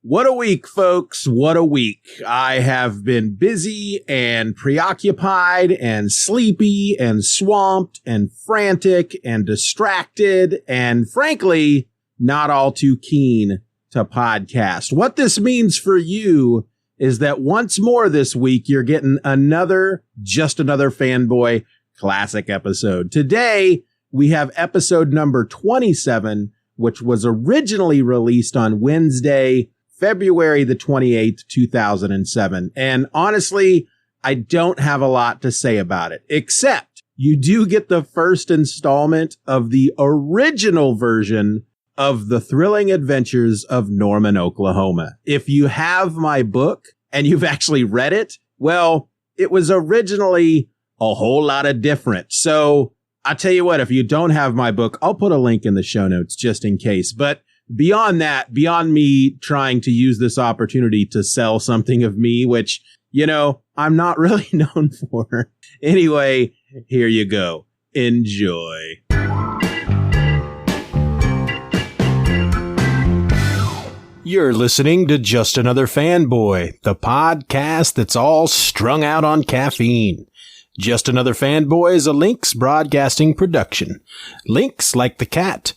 What a week, folks. What a week. I have been busy and preoccupied and sleepy and swamped and frantic and distracted and frankly, not all too keen to podcast. What this means for you is that once more this week, you're getting another Just Another Fanboy classic episode. Today, we have episode number 27, which was originally released on Wednesday, February the 28th, 2007. And honestly, I don't have a lot to say about it, except you do get the first installment of the original version of The Thrilling Adventures of Norman, Oklahoma. If you have my book and you've actually read it, well, it was originally a whole lot of different. So I'll tell you what, if you don't have my book, I'll put a link in the show notes just in case. But beyond that, beyond me trying to use this opportunity to sell something of me, which, you know, I'm not really known for. Anyway, here you go. Enjoy. You're listening to Just Another Fanboy, the podcast that's all strung out on caffeine. Just Another Fanboy is a Lynx Broadcasting production. Lynx like the cat.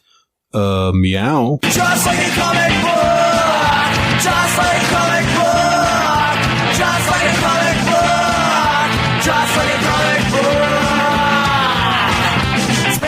Meow. Just like a comic book. Just like a comic book. Just like a comic book. Just like a comic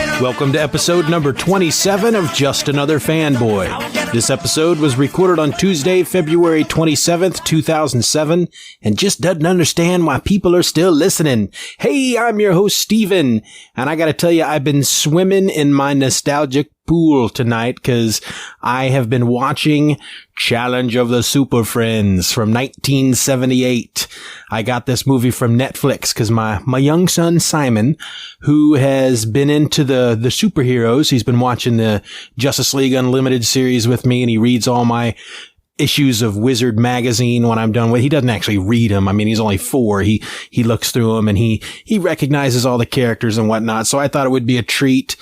book. Welcome to episode number 27 of Just Another Fanboy. This episode was recorded on Tuesday, February 27th, 2007, and just doesn't understand why people are still listening. Hey, I'm your host, Steven, and I gotta tell you, I've been swimming in my nostalgic pool tonight because I have been watching Challenge of the Super Friends from 1978. I got this movie from Netflix because my young son Simon, who has been into the superheroes, he's been watching the Justice League Unlimited series with me, and he reads all my issues of Wizard magazine when I'm done with. He doesn't actually read them. I mean, he's only 4. He looks through them and he recognizes all the characters and whatnot. So I thought it would be a treat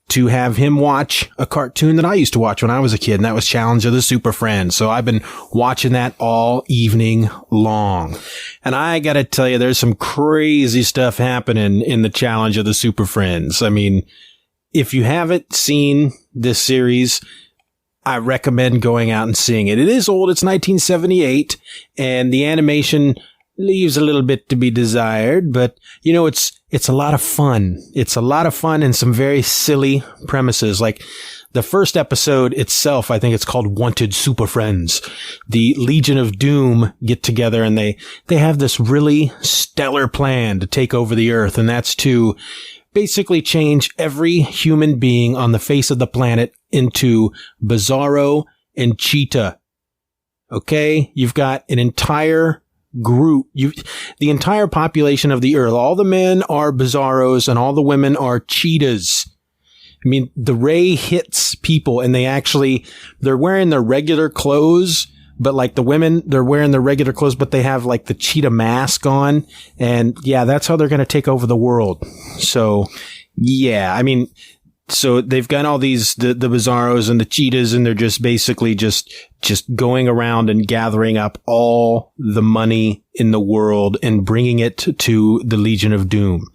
to have him watch a cartoon that I used to watch when I was a kid, and that was Challenge of the Super Friends. So I've been watching that all evening long. And I gotta tell you, there's some crazy stuff happening in the Challenge of the Super Friends. I mean, if you haven't seen this series, I recommend going out and seeing it. It is old. It's 1978, and the animation leaves a little bit to be desired, but you know, it's a lot of fun. It's a lot of fun and some very silly premises. Like the first episode itself, I think it's called Wanted Super Friends. The Legion of Doom get together and they have this really stellar plan to take over the earth, and that's to basically change every human being on the face of the planet into Bizarro and Cheetah. Okay? You've got an entire group, the entire population of the earth. All the men are Bizarros and all the women are Cheetahs. I mean, the ray hits people and they're wearing their regular clothes, but like the women, they're wearing their regular clothes, but they have like the cheetah mask on. And yeah, that's how they're going to take over the world. So yeah, I mean, so they've got all these, the Bizarros and the Cheetahs, and they're just basically just going around and gathering up all the money in the world and bringing it to the Legion of Doom.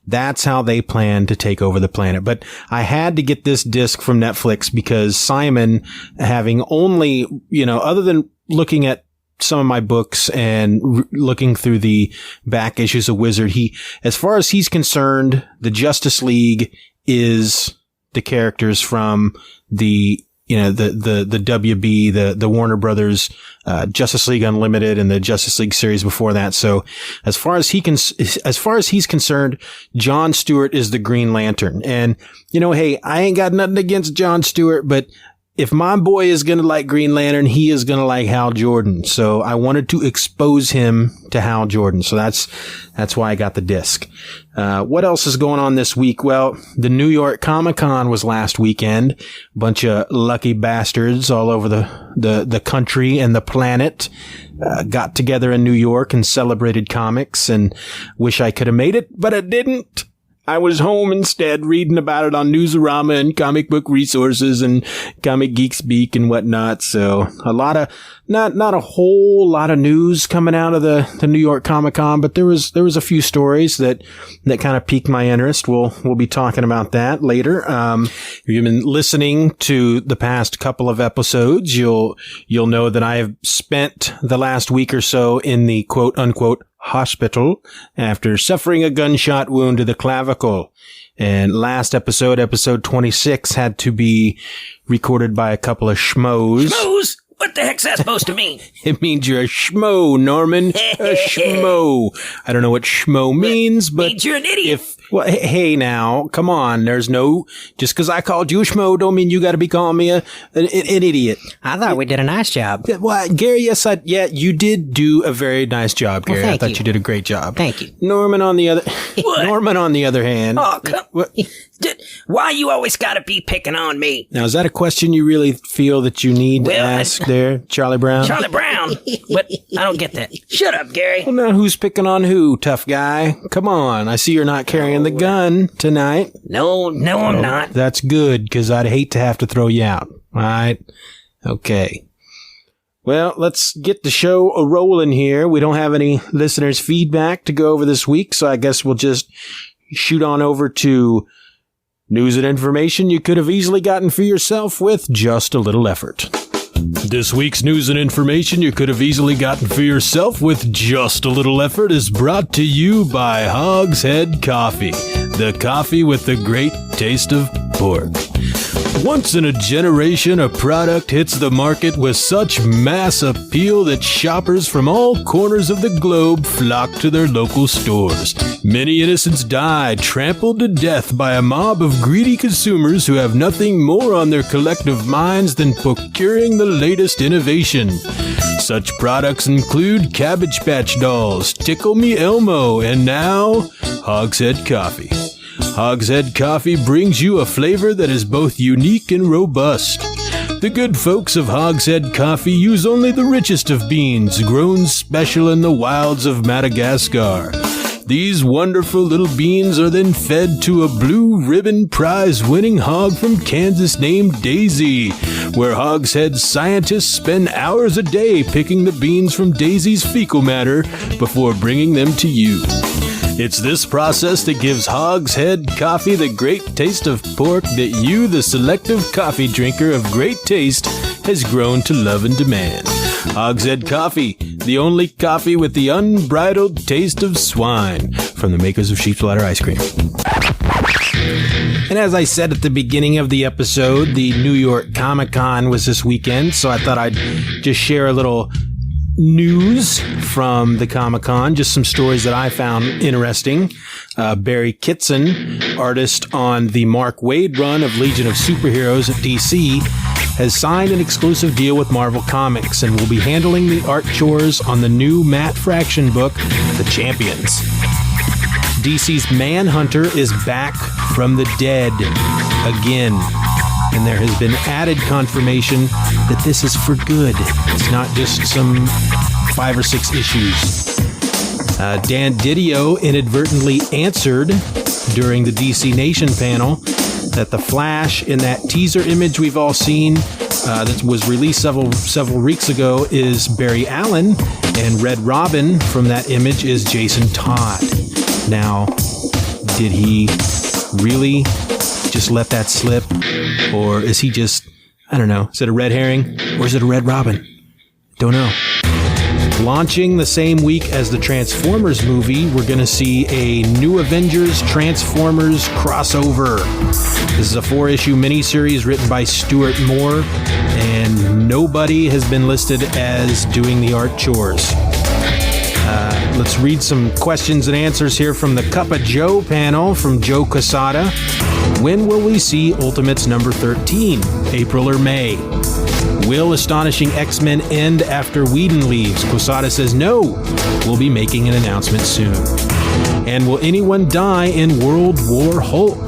That's how they plan to take over the planet. But I had to get this disc from Netflix because Simon, having only, you know, other than looking at some of my books and looking through the back issues of Wizard, as far as he's concerned, the Justice League is the characters from the WB, the Warner Brothers, Justice League Unlimited and the Justice League series before that. So as far as he's concerned, John Stewart is the Green Lantern. And, you know, hey, I ain't got nothing against John Stewart, but if my boy is going to like Green Lantern, he is going to like Hal Jordan. So I wanted to expose him to Hal Jordan. So that's why I got the disc. What else is going on this week? Well, the New York Comic-Con was last weekend. Bunch of lucky bastards all over the country and the planet got together in New York and celebrated comics, and wish I could have made it, but I didn't. I was home instead reading about it on Newsarama and Comic Book Resources and Comic Geek Speak and whatnot. So a lot of, not a whole lot of news coming out of the New York Comic Con, but there was a few stories that kind of piqued my interest. We'll be talking about that later. If you've been listening to the past couple of episodes, you'll know that I have spent the last week or so in the quote unquote hospital after suffering a gunshot wound to the clavicle. And last episode 26, had to be recorded by a couple of schmoes. Schmoes? What the heck's that supposed to mean? It means you're a schmo, Norman. A schmo. I don't know what schmo means, but means you're an idiot. Well, hey now, come on. There's no, just because I called you a schmo don't mean you got to be calling me an idiot. I thought we did a nice job. Well, Gary, yes, you did do a very nice job, Gary. Well, I thought you did a great job. Thank you. Norman on the other hand. Oh, why you always gotta be picking on me? Now, is that a question you really feel that you need to ask there, Charlie Brown? Charlie Brown? But I don't get that. Shut up, Gary. Well, now who's picking on who, tough guy? Come on, I see you're not carrying the gun tonight. No, I'm not. That's good, because I'd hate to have to throw you out. All right? Okay. Well, let's get the show a-rolling here. We don't have any listeners' feedback to go over this week, so I guess we'll just shoot on over to news and information you could have easily gotten for yourself with just a little effort. This week's news and information you could have easily gotten for yourself with just a little effort is brought to you by Hogshead Coffee, the coffee with the great taste of pork. Once in a generation, a product hits the market with such mass appeal that shoppers from all corners of the globe flock to their local stores. Many innocents die, trampled to death by a mob of greedy consumers who have nothing more on their collective minds than procuring the latest innovation. Such products include Cabbage Patch Dolls, Tickle Me Elmo, and now Hogshead Coffee. Hogshead Coffee brings you a flavor that is both unique and robust. The good folks of Hogshead Coffee use only the richest of beans, grown special in the wilds of Madagascar. These wonderful little beans are then fed to a blue ribbon prize-winning hog from Kansas named Daisy, where Hogshead scientists spend hours a day picking the beans from Daisy's fecal matter before bringing them to you. It's this process that gives Hogshead Coffee the great taste of pork that you, the selective coffee drinker of great taste, has grown to love and demand. Hogshead Coffee, the only coffee with the unbridled taste of swine, from the makers of sheep's bladder ice cream. And as I said at the beginning of the episode, the New York Comic Con was this weekend, so I thought I'd just share a little news from the Comic-Con, just some stories that I found interesting. Barry Kitson, artist on the Mark Waid run of Legion of Superheroes at DC, has signed an exclusive deal with Marvel Comics and will be handling the art chores on the new Matt Fraction book, The Champions. DC's Manhunter is back from the dead again. And there has been added confirmation that this is for good. It's not just some 5 or 6 issues. Dan Didio inadvertently answered during the DC Nation panel that the Flash in that teaser image we've all seen that was released several weeks ago is Barry Allen, and Red Robin from that image is Jason Todd. Now, did he really just let that slip, or is he just, I don't know, is it a red herring or is it a Red Robin? Don't know. Launching the same week as the Transformers movie, we're going to see a New Avengers Transformers crossover. This is a 4-issue miniseries written by Stuart Moore, and nobody has been listed as doing the art chores. Let's read some questions and answers here from the Cup of Joe panel from Joe Quesada. When will we see Ultimates number 13? April or May? Will Astonishing X-Men end after Whedon leaves? Quesada says no. We'll be making an announcement soon. And will anyone die in World War Hulk?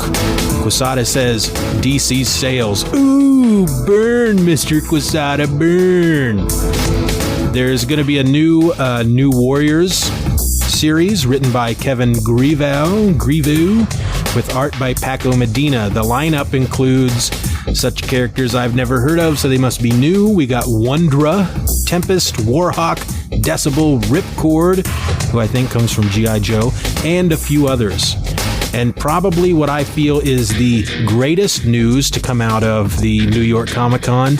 Quesada says DC's sales. Ooh, burn, Mr. Quesada, burn. There's going to be a new Warriors series written by Kevin Grievou. with art by Paco Medina. The lineup includes such characters I've never heard of, so they must be new. We got Wondra, Tempest, Warhawk, Decibel, Ripcord, who I think comes from G.I. Joe, and a few others. And probably what I feel is the greatest news to come out of the New York Comic Con,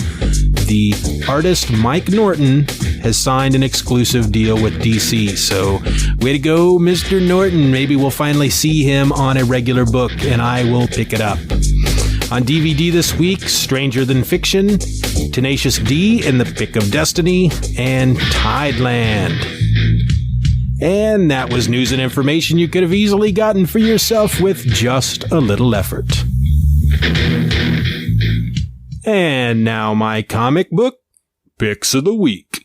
the artist Mike Norton has signed an exclusive deal with DC. So, way to go, Mr. Norton. Maybe we'll finally see him on a regular book, and I will pick it up. On DVD this week, Stranger Than Fiction, Tenacious D in the Pick of Destiny, and Tideland. And that was news and information you could have easily gotten for yourself with just a little effort. And now my comic book picks of the week.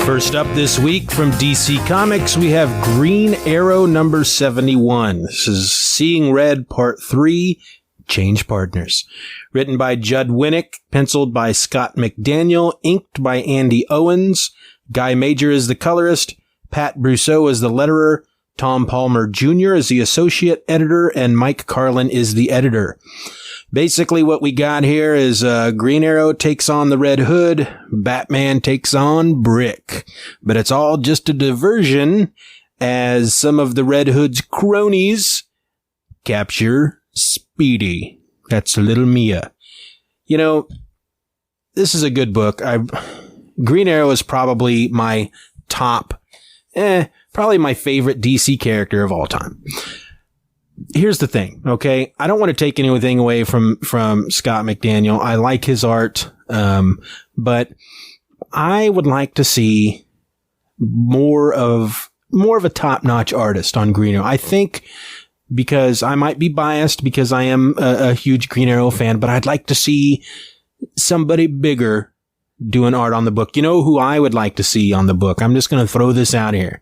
First up this week from DC Comics, we have Green Arrow number 71. This is Seeing Red Part 3, Change Partners. Written by Judd Winnick, penciled by Scott McDaniel, inked by Andy Owens. Guy Major is the colorist, Pat Brousseau is the letterer, Tom Palmer Jr. is the associate editor, and Mike Carlin is the editor. Basically, what we got here is Green Arrow takes on the Red Hood, Batman takes on Brick. But it's all just a diversion as some of the Red Hood's cronies capture Speedy. That's little Mia. You know, this is a good book. Green Arrow is probably my probably my favorite DC character of all time. Here's the thing, okay? I don't want to take anything away from Scott McDaniel. I like his art, but I would like to see more of a top-notch artist on Green Arrow. I think because I might be biased because I am a huge Green Arrow fan, but I'd like to see somebody bigger doing art on the book. You know who I would like to see on the book? I'm just going to throw this out here.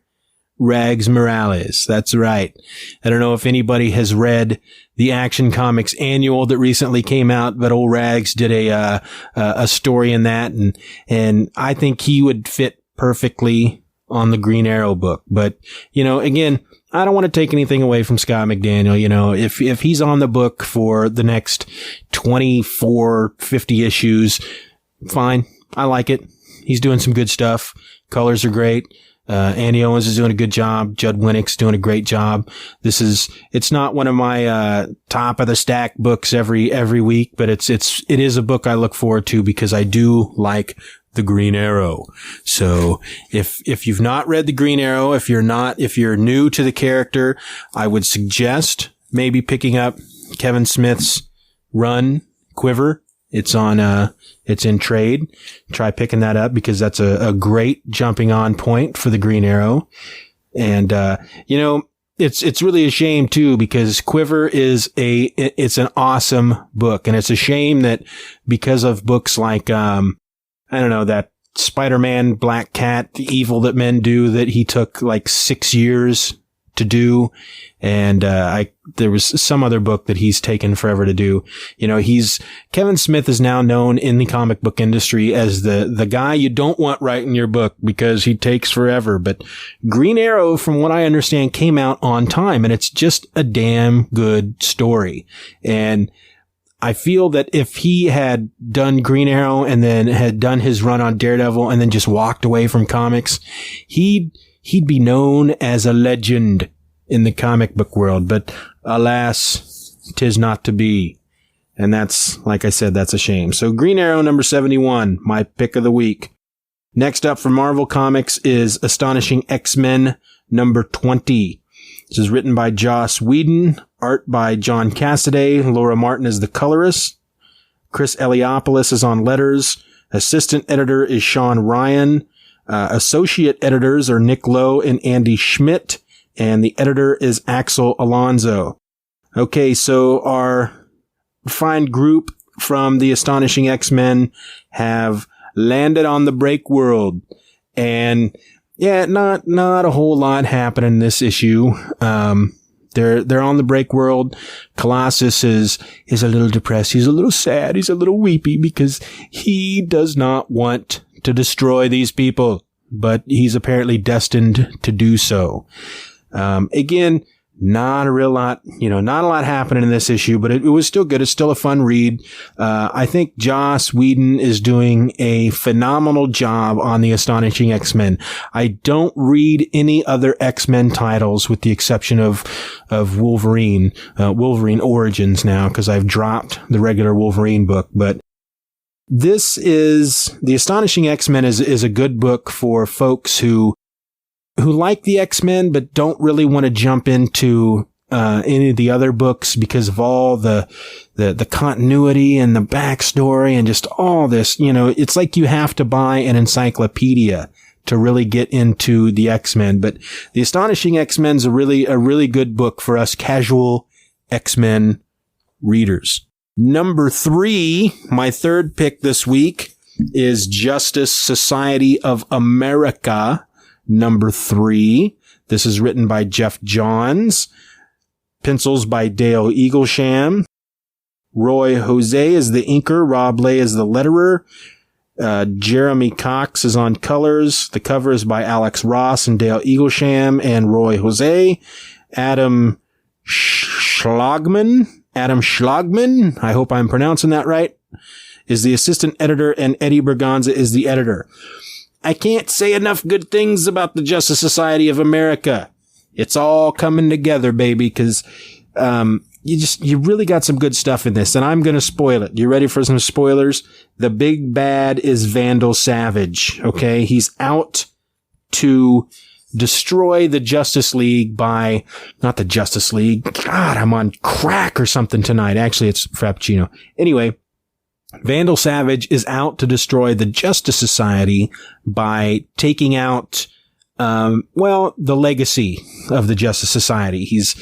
Rags Morales. That's right. I don't know if anybody has read the Action Comics annual that recently came out, but old Rags did a story in that, and I think he would fit perfectly on the Green Arrow book. But, you know, again, I don't want to take anything away from Scott McDaniel. You know, if he's on the book for the next 24, 50 issues, fine. I like it. He's doing some good stuff. Colors are great. Andy Owens is doing a good job. Judd Winnick's doing a great job. It's not one of my, top of the stack books every week, but it is a book I look forward to because I do like the Green Arrow. So if you've not read the Green Arrow, if you're new to the character, I would suggest maybe picking up Kevin Smith's run, Quiver. It's in trade. Try picking that up because that's a great jumping on point for the Green Arrow. And, you know, it's really a shame too because Quiver it's an awesome book. And it's a shame that because of books like, I don't know, that Spider-Man Black Cat, The Evil That Men Do, that he took like 6 years to do. And, there was some other book that he's taken forever to do. You know, Kevin Smith is now known in the comic book industry as the guy you don't want writing your book because he takes forever. But Green Arrow, from what I understand, came out on time and it's just a damn good story. And I feel that if he had done Green Arrow and then had done his run on Daredevil and then just walked away from comics, he'd be known as a legend in the comic book world, but alas, 'tis not to be. And that's, like I said, that's a shame. So Green Arrow number 71, my pick of the week. Next up for Marvel Comics is Astonishing X-Men number 20. This is written by Joss Whedon, art by John Cassaday, Laura Martin is the colorist, Chris Eliopoulos is on letters, assistant editor is Sean Ryan, associate editors are Nick Lowe and Andy Schmidt, and the editor is Axel Alonso. Okay, so our fine group from the Astonishing X-Men have landed on the break world, and yeah, not a whole lot happening in this issue. They're on the break world. Colossus is a little depressed. He's a little sad. He's a little weepy because he does not want to destroy these people, but he's apparently destined to do so. Again, not a lot happening in this issue, but it was still good. It's still a fun read. I think Joss Whedon is doing a phenomenal job on the Astonishing X-Men. I don't read any other X-Men titles with the exception of Wolverine Origins now, because I've dropped the regular Wolverine book, but this is the Astonishing X-Men is a good book for folks who like the X-Men but don't really want to jump into any of the other books because of all the continuity and the backstory and just all this. You know, it's like you have to buy an encyclopedia to really get into the X-Men. But the Astonishing X-Men is a really good book for us casual X-Men readers. Number 3, my third pick this week, is Justice Society of America. Number 3. This is written by Jeff Johns. Pencils by Dale Eaglesham. Roy Jose is the inker. Rob Lay is the letterer. Jeremy Cox is on colors. The cover is by Alex Ross and Dale Eaglesham and Roy Jose. Adam Schlagman, I hope I'm pronouncing that right, is the assistant editor, and Eddie Berganza is the editor. I can't say enough good things about the Justice Society of America. It's all coming together, baby, because you really got some good stuff in this, and I'm going to spoil it. You ready for some spoilers? The big bad is Vandal Savage, okay? He's out to destroy the Justice League not the Justice League. God, I'm on crack or something tonight. Actually, it's Frappuccino. Anyway, Vandal Savage is out to destroy the Justice Society by taking out, the legacy of the Justice Society. He's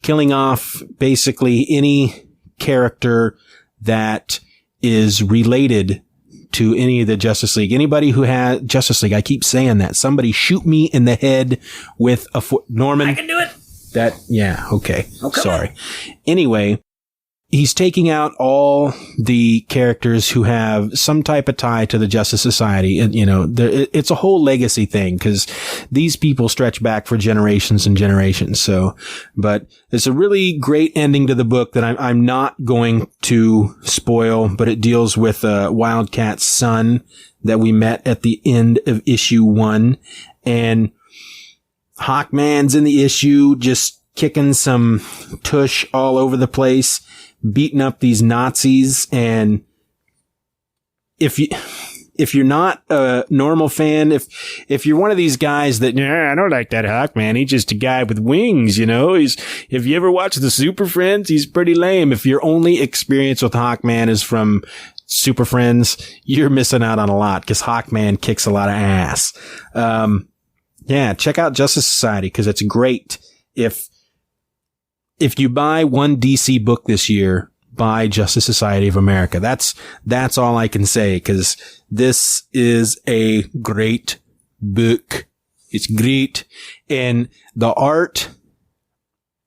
killing off basically any character that is related to any of the Justice League. Anybody who has Justice League, I keep saying that. Somebody shoot me in the head with a foot. Norman. I can do it. Okay. Oh, sorry. Anyway, he's taking out all the characters who have some type of tie to the Justice Society. And, it's a whole legacy thing because these people stretch back for generations and generations. So, but it's a really great ending to the book that I'm not going to spoil, but it deals with Wildcat's son that we met at the end of issue 1. And Hawkman's in the issue, just kicking some tush all over the place, beating up these Nazis. And if you're not a normal fan, if you're one of these guys that, I don't like that Hawkman, he's just a guy with wings, if you ever watch the Super Friends, he's pretty lame. If your only experience with Hawkman is from Super Friends, you're missing out on a lot because Hawkman kicks a lot of ass. Check out Justice Society because it's great. If you buy one DC book this year, buy Justice Society of America. That's all I can say, because this is a great book. It's great. And the art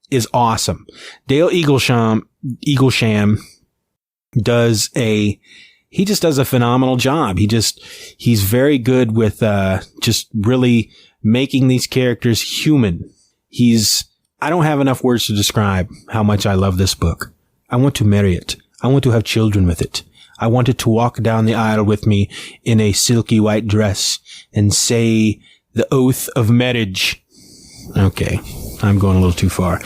is awesome. Dale Eaglesham does a phenomenal job. He's very good with, just really making these characters human. I don't have enough words to describe how much I love this book. I want to marry it. I want to have children with it. I want it to walk down the aisle with me in a silky white dress and say the oath of marriage. Okay, I'm going a little too far.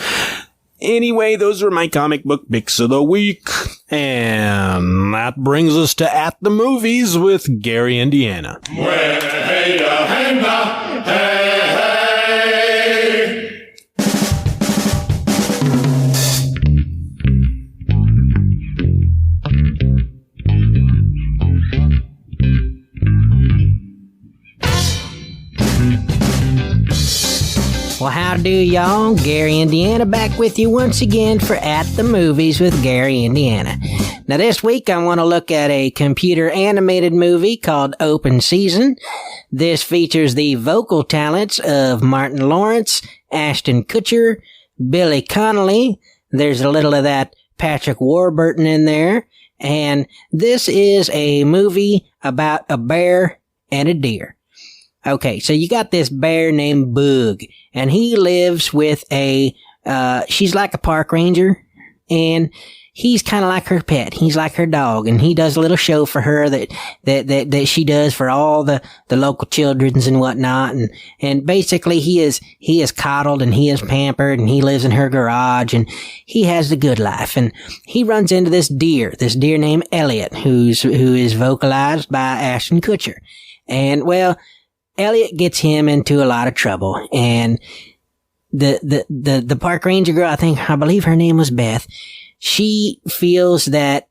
Anyway, those are my comic book picks of the week. And that brings us to At the Movies with Gary, Indiana. Well, how do y'all? Gary, Indiana, back with you once again for At the Movies with Gary, Indiana. Now, this week I want to look at a computer animated movie called Open Season. This features the vocal talents of Martin Lawrence, Ashton Kutcher, Billy Connolly. There's a little of that Patrick Warburton in there. And this is a movie about a bear and a deer. Okay, so you got this bear named Boog, and he lives with she's like a park ranger, and he's kind of like her pet. He's like her dog, and he does a little show for her that she does for all the local children's and whatnot, and basically he is coddled and he is pampered, and he lives in her garage, and he has the good life, and he runs into this deer named Elliot, who is vocalized by Ashton Kutcher, and well, Elliot gets him into a lot of trouble, and the park ranger girl, I believe her name was Beth, she feels that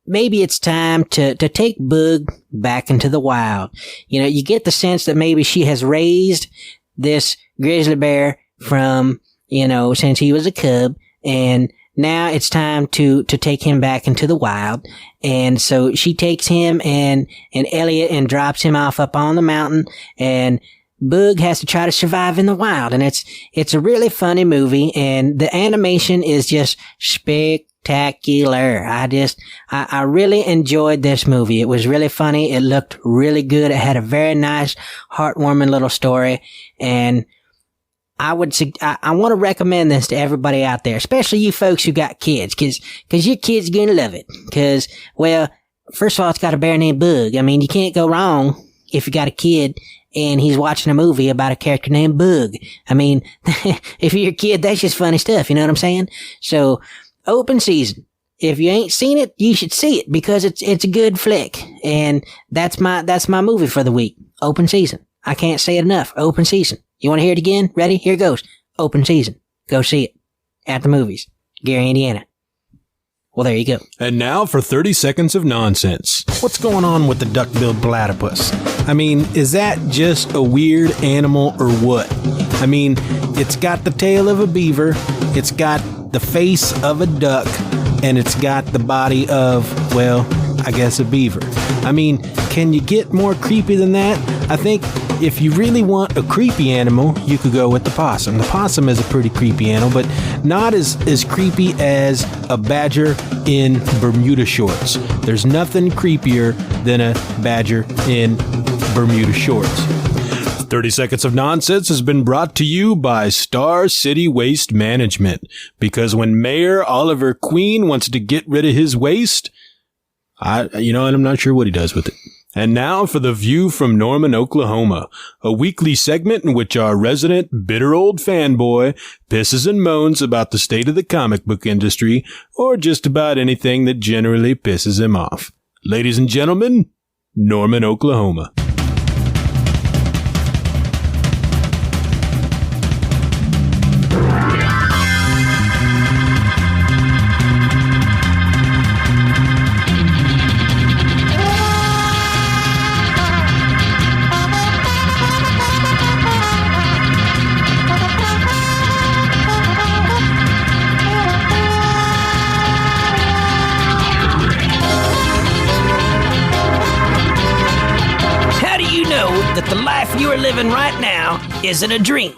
maybe it's time to take Boog back into the wild. You know, you get the sense that maybe she has raised this grizzly bear from, since he was a cub, and now it's time to take him back into the wild. And so she takes him and Elliot and drops him off up on the mountain, and Boog has to try to survive in the wild. And it's a really funny movie, and the animation is just spectacular. I really enjoyed this movie. It was really funny. It looked really good. It had a very nice, heartwarming little story, and I want to recommend this to everybody out there, especially you folks who got kids, cause your kids gonna love it. Cause, well, first of all, it's got a bear named Boog. I mean, you can't go wrong if you got a kid and he's watching a movie about a character named Boog. I mean, if you're a kid, that's just funny stuff, you know what I'm saying? So, Open Season. If you ain't seen it, you should see it, because it's a good flick. And that's my movie for the week. Open Season. I can't say it enough. Open Season. You want to hear it again? Ready? Here it goes. Open Season. Go see it. At the Movies. Gary, Indiana. Well, there you go. And now for 30 seconds of nonsense. What's going on with the duck-billed platypus? I mean, is that just a weird animal or what? I mean, it's got the tail of a beaver, it's got the face of a duck, and it's got the body of, well, I guess a beaver. I mean, can you get more creepy than that? I think if you really want a creepy animal, you could go with the possum. The possum is a pretty creepy animal, but not as creepy as a badger in Bermuda shorts. There's nothing creepier than a badger in Bermuda shorts. 30 Seconds of Nonsense has been brought to you by Star City Waste Management. Because when Mayor Oliver Queen wants to get rid of his waste, I'm not sure what he does with it. And now for The View from Norman, Oklahoma, a weekly segment in which our resident bitter old fanboy pisses and moans about the state of the comic book industry, or just about anything that generally pisses him off. Ladies and gentlemen, Norman, Oklahoma. That the life you are living right now isn't a dream.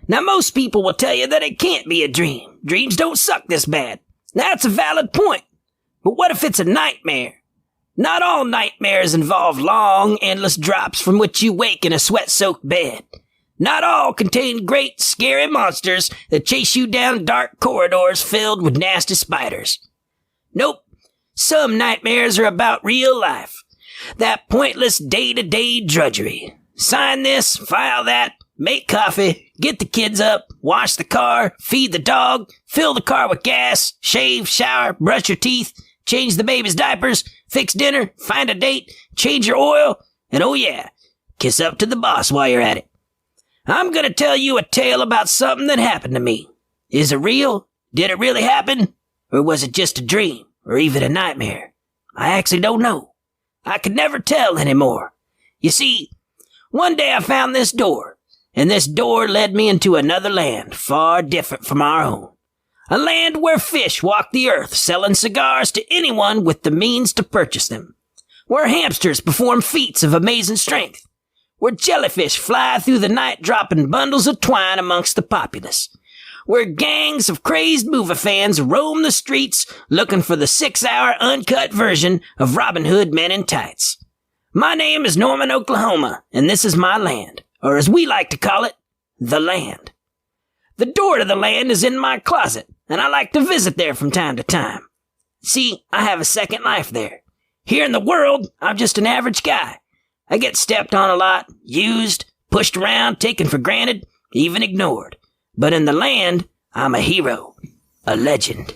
Now, most people will tell you that it can't be a dream. Dreams don't suck this bad. That's a valid point. But what if it's a nightmare? Not all nightmares involve long, endless drops from which you wake in a sweat-soaked bed. Not all contain great, scary monsters that chase you down dark corridors filled with nasty spiders. Nope. Some nightmares are about real life. That pointless day-to-day drudgery. Sign this, file that, make coffee, get the kids up, wash the car, feed the dog, fill the car with gas, shave, shower, brush your teeth, change the baby's diapers, fix dinner, find a date, change your oil, and oh yeah, kiss up to the boss while you're at it. I'm gonna tell you a tale about something that happened to me. Is it real? Did it really happen? Or was it just a dream? Or even a nightmare? I actually don't know. I could never tell anymore. You see, one day I found this door, and this door led me into another land far different from our own. A land where fish walk the earth selling cigars to anyone with the means to purchase them. Where hamsters perform feats of amazing strength. Where jellyfish fly through the night dropping bundles of twine amongst the populace. Where gangs of crazed movie fans roam the streets looking for the 6-hour uncut version of Robin Hood Men in Tights. My name is Norman, Oklahoma, and this is my land, or as we like to call it, the land. The door to the land is in my closet, and I like to visit there from time to time. See, I have a second life there. Here in the world, I'm just an average guy. I get stepped on a lot, used, pushed around, taken for granted, even ignored. But in the land, I'm a hero, a legend.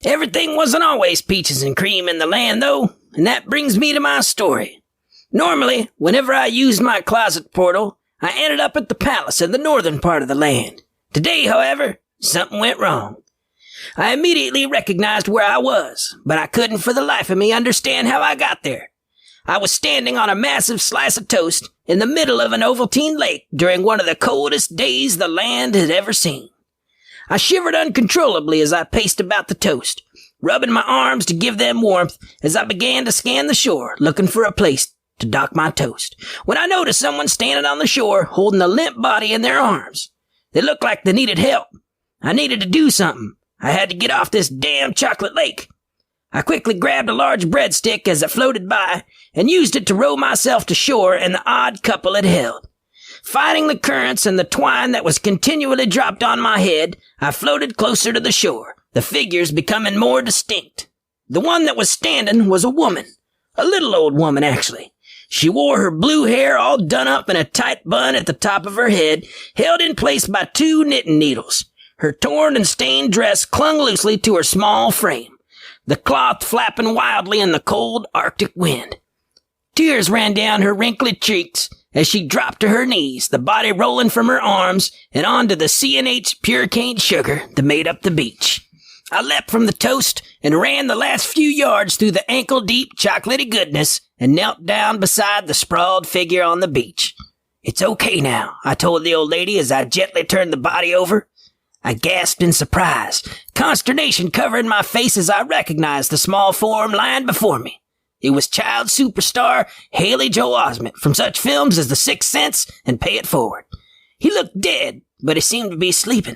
Everything wasn't always peaches and cream in the land, though, and that brings me to my story. Normally, whenever I used my closet portal, I ended up at the palace in the northern part of the land. Today, however, something went wrong. I immediately recognized where I was, but I couldn't for the life of me understand how I got there. I was standing on a massive slice of toast in the middle of an Ovaltine lake during one of the coldest days the land had ever seen. I shivered uncontrollably as I paced about the toast, rubbing my arms to give them warmth as I began to scan the shore, looking for a place to dock my toast, when I noticed someone standing on the shore holding a limp body in their arms. They looked like they needed help. I needed to do something. I had to get off this damn chocolate lake. I quickly grabbed a large breadstick as it floated by and used it to row myself to shore and the odd couple it held. Fighting the currents and the twine that was continually dropped on my head, I floated closer to the shore, the figures becoming more distinct. The one that was standing was a woman. A little old woman, actually. She wore her blue hair all done up in a tight bun at the top of her head, held in place by 2 knitting needles. Her torn and stained dress clung loosely to her small frame, the cloth flapping wildly in the cold Arctic wind. Tears ran down her wrinkly cheeks as she dropped to her knees, the body rolling from her arms and onto the C&H pure cane sugar that made up the beach. I leapt from the toast and ran the last few yards through the ankle-deep chocolatey goodness and knelt down beside the sprawled figure on the beach. "It's okay now," I told the old lady as I gently turned the body over. I gasped in surprise, consternation covering my face as I recognized the small form lying before me. It was child superstar Haley Joel Osment from such films as The Sixth Sense and Pay It Forward. He looked dead, but he seemed to be sleeping.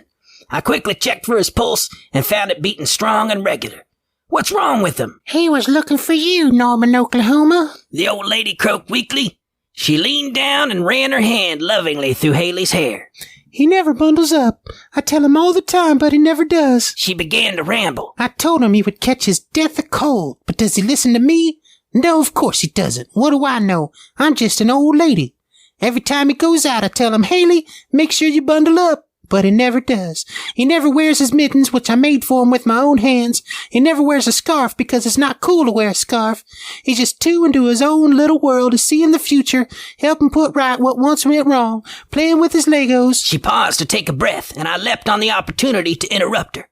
I quickly checked for his pulse and found it beating strong and regular. "What's wrong with him?" He was looking for you, Norman, Oklahoma. The old lady croaked weakly. She leaned down and ran her hand lovingly through Haley's hair. "He never bundles up. I tell him all the time, but he never does." She began to ramble. "I told him he would catch his death of cold, but does he listen to me? No, of course he doesn't. What do I know? I'm just an old lady. Every time he goes out, I tell him, 'Haley, make sure you bundle up.' But he never does. He never wears his mittens, which I made for him with my own hands. He never wears a scarf because it's not cool to wear a scarf. He's just too into his own little world to see in the future, helping put right what once went wrong, playing with his Legos." She paused to take a breath, and I leapt on the opportunity to interrupt her.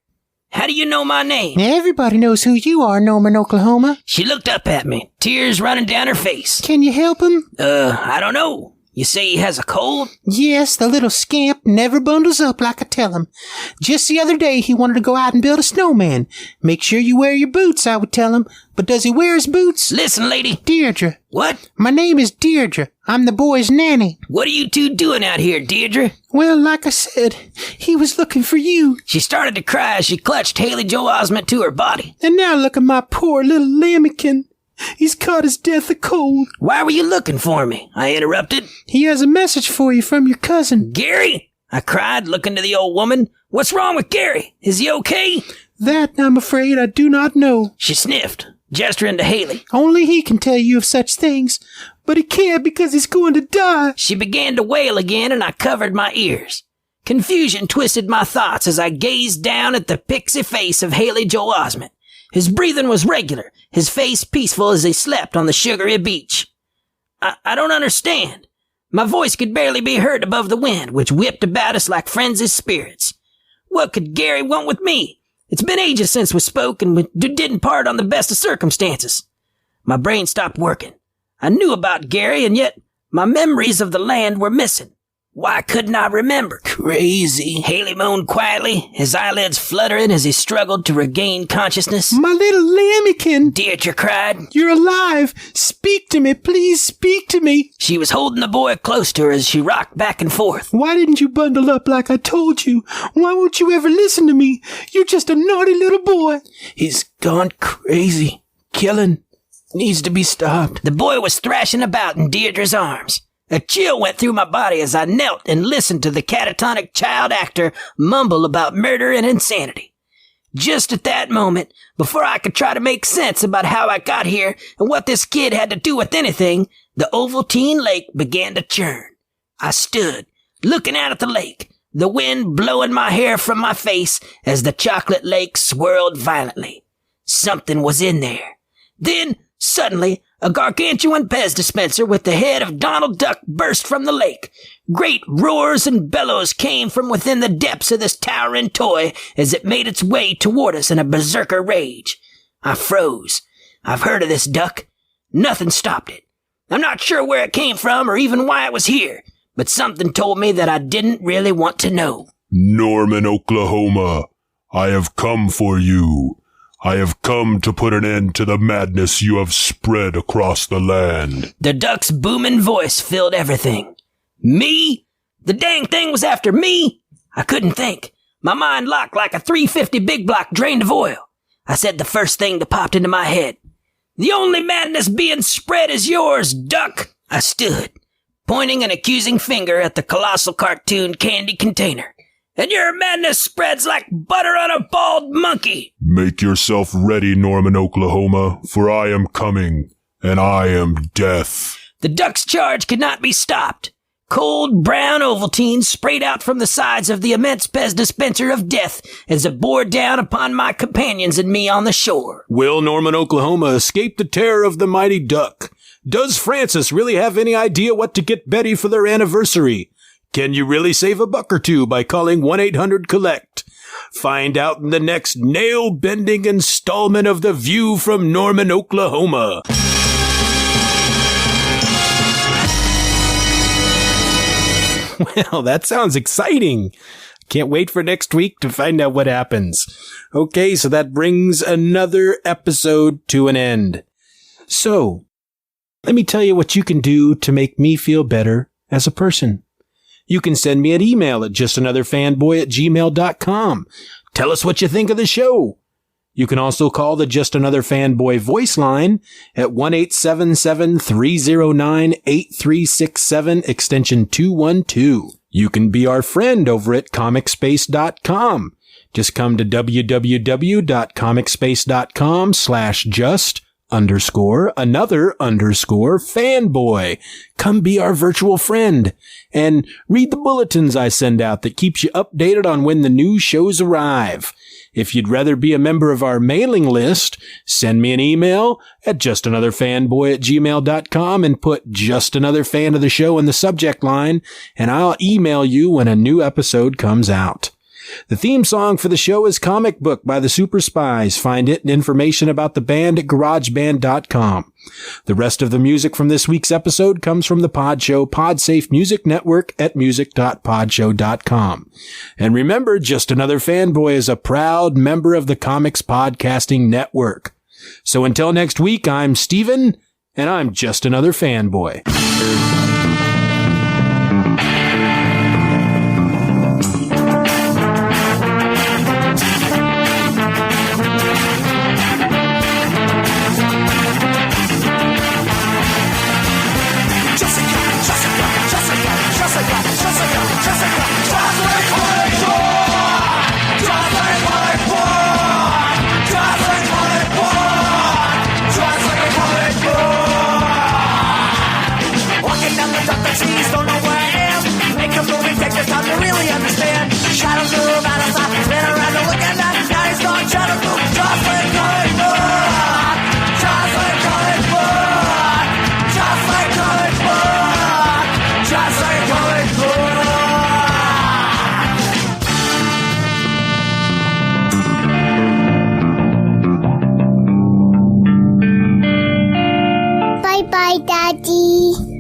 "How do you know my name?" "Everybody knows who you are, Norman, Oklahoma." She looked up at me, tears running down her face. "Can you help him?" I don't know. You say he has a cold?" "Yes, the little scamp never bundles up like I tell him. Just the other day he wanted to go out and build a snowman. 'Make sure you wear your boots,' I would tell him. But does he wear his boots?" "Listen, lady." "Deirdre." "What?" "My name is Deirdre. I'm the boy's nanny." "What are you two doing out here, Deirdre?" "Well, like I said, he was looking for you. She started to cry as she clutched Haley Joel Osment to her body. And now look at my poor little lambikin. He's caught his death of cold." "Why were you looking for me?" I interrupted. "He has a message for you from your cousin." "Gary?" I cried, looking to the old woman. "What's wrong with Gary? Is he okay?" "That, I'm afraid, I do not know." She sniffed, gesturing to Haley. "Only he can tell you of such things. But he can't because he's going to die." She began to wail again, and I covered my ears. Confusion twisted my thoughts as I gazed down at the pixie face of Haley Joel Osment. His breathing was regular, his face peaceful as he slept on the sugary beach. I don't understand. My voice could barely be heard above the wind, which whipped about us like frenzied spirits. What could Gary want with me? It's been ages since we spoke, and we didn't part on the best of circumstances. My brain stopped working. I knew about Gary, and yet my memories of the land were missing. Why couldn't I remember? Crazy. Haley moaned quietly, his eyelids fluttering as he struggled to regain consciousness. My little lambkin. Deirdre cried. You're alive. Speak to me. Please speak to me. She was holding the boy close to her as she rocked back and forth. Why didn't you bundle up like I told you? Why won't you ever listen to me? You're just a naughty little boy. He's gone crazy. Killing. Needs to be stopped. The boy was thrashing about in Deirdre's arms. A chill went through my body as I knelt and listened to the catatonic child actor mumble about murder and insanity. Just at that moment, before I could try to make sense about how I got here and what this kid had to do with anything, the Ovaltine lake began to churn. I stood, looking out at the lake, the wind blowing my hair from my face as the chocolate lake swirled violently. Something was in there. Then, suddenly, a gargantuan Pez dispenser with the head of Donald Duck burst from the lake. Great roars and bellows came from within the depths of this towering toy as it made its way toward us in a berserker rage. I froze. I've heard of this duck. Nothing stopped it. I'm not sure where it came from or even why it was here, but something told me that I didn't really want to know. Norman, Oklahoma, I have come for you. I have come to put an end to the madness you have spread across the land. The duck's booming voice filled everything. Me? The dang thing was after me? I couldn't think. My mind locked like a 350 big block drained of oil. I said the first thing that popped into my head. The only madness being spread is yours, duck. I stood, pointing an accusing finger at the colossal cartoon candy container. And your madness spreads like butter on a bald monkey. Make yourself ready, Norman, Oklahoma, for I am coming, and I am death. The duck's charge could not be stopped. Cold brown Ovaltine sprayed out from the sides of the immense Pez dispenser of death as it bore down upon my companions and me on the shore. Will Norman, Oklahoma escape the terror of the mighty duck? Does Francis really have any idea what to get Betty for their anniversary? Can you really save a buck or two by calling 1-800-COLLECT? Find out in the next nail-bending installment of The View from Norman, Oklahoma. Well, that sounds exciting. Can't wait for next week to find out what happens. Okay, so that brings another episode to an end. So, let me tell you what you can do to make me feel better as a person. You can send me an email at justanotherfanboy@gmail.com. Tell us what you think of the show. You can also call the Just Another Fanboy voice line at 1-877-309-8367 extension 212. You can be our friend over at comicspace.com. Just come to www.comicspace.com/just_another_fanboy. Come be our virtual friend and read the bulletins I send out that keeps you updated on when the new shows arrive. If you'd rather be a member of our mailing list, send me an email at justanotherfanboy@gmail.com and put Just Another Fan of the Show in the subject line, and I'll email you when a new episode comes out. The theme song for the show is Comic Book by the Super Spies. Find it and information about the band at garageband.com. The rest of the music from this week's episode comes from the Pod Show Podsafe Music Network at music.podshow.com. And remember, Just Another Fanboy is a proud member of the Comics Podcasting Network. So until next week, I'm Steven, and I'm Just Another Fanboy.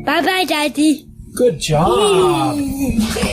Bye-bye, Daddy. Good job.